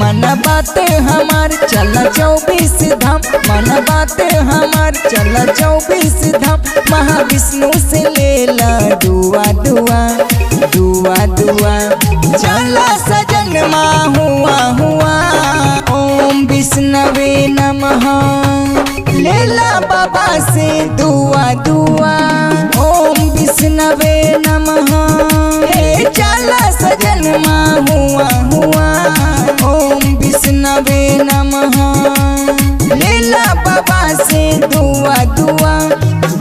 मन बात हमार चल 24 धाम, मन बात हमार चल 24 धाम। महाविष्णु से लेला दुआ दुआ दुआ दुआ, चला सजन हुआ हुआ। ओम विष्णवे नमः, लेला बाबा से दुआ दुआ। ओम विष्णवे नमः, चला सजन हुआ हुआ। ओम विष्णवे नमः, लेला बाबा से दुआ दुआ।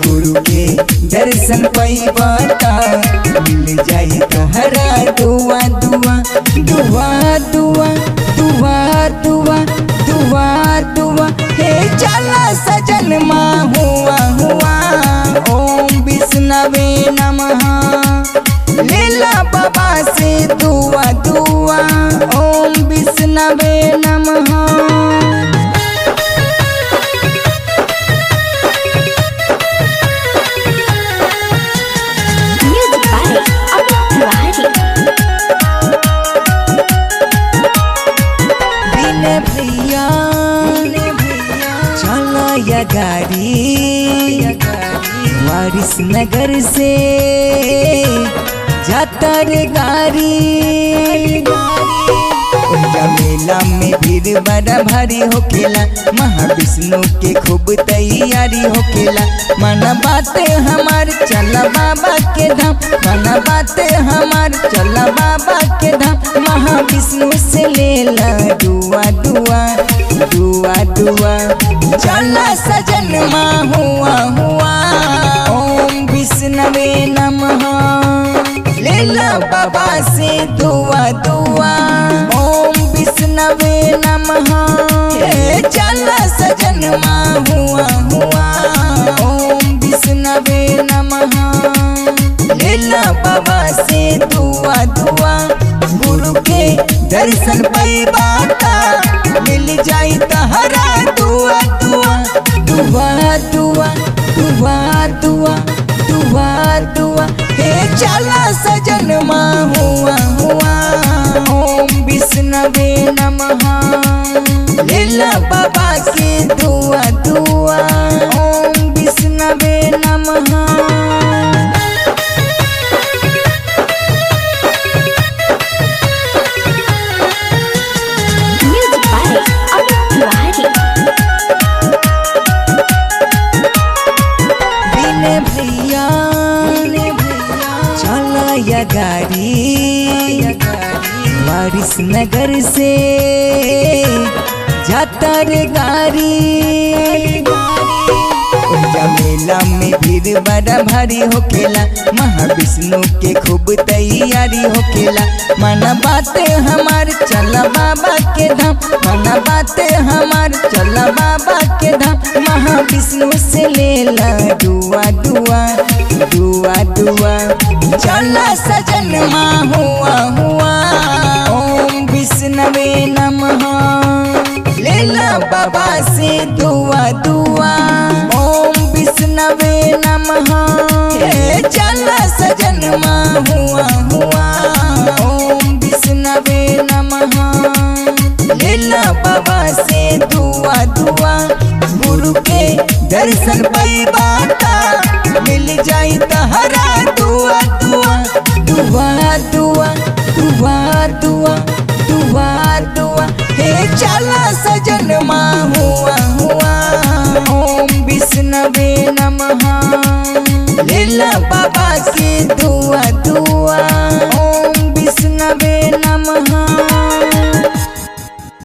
गुरु के दर्शन पैबता मिल जाई तहरा दुआ दुआ दुआ दुआ दुआ दुआ दुआ दुआ। हे चला सजन हुआ हुआ। ओम विष्णवे नमः, लेला बाबा से दुआ दुआ। ओम विष्णवे नमः। भैया चला या गाड़ी वारिस नगर से जाता रे गाड़ी। मेला में भीड़ बड़ा भारी होखेला, महाविष्णु के खूब तैयारी होखेला। मन बात हमार चला बाबा के धाम, मन बात हमार चला बाबा के धाम। महाविष्णु से लेला दुआ दुआ दुआ दुआ, चला सजन हुआ हुआ। ओम विष्णवे नमः, लेला बाबा से दुआ दुआ। ओम विष्णवे नमः, चला सजन हुआ हुआ। ओम विष्णवे नमः, लेला बाबा से दुआ दुआ। गुरु के दर्शन पैबाता मिल जाई तहरा दुआ दुआ दुआ दुआ दुआ दुआ दुआ दुआ। हे चला सजन हुआ हुआ। ओम विष्णवे नमः, लेला बाबा से दुआ दुआ। ओम विष्णवे नमः। भैया चला या गाड़ी वारिस नगर से जाता रे गाड़ी। मेला में भीड़ बड़ा भारी होखेला, महाविष्णु के खूब तैयारी होखेला। मन बात हमार चला बाबा के धाम, मन बात हमार चला बाबा के धाम। महाविष्णु से लेला दुआ दुआ दुआ दुआ, चला सजन हुआ हुआ। ओम विष्णवे नमः, लेला बाबा से दुआ दुआ। ओम विष्णवे नमः, चला सजन हुआ हुआ। ओम विष्णवे नमः, लेला बाबा से दुआ दुआ। गुरु के दर्शन पैबाता मिल जाई तहरा दुआ दुआ दुआ दुआ दुआ दुआ दुआ दुआ। हे चला सजन हुआ हुआ। ओम विष्णवे नमः, लेला बाबा से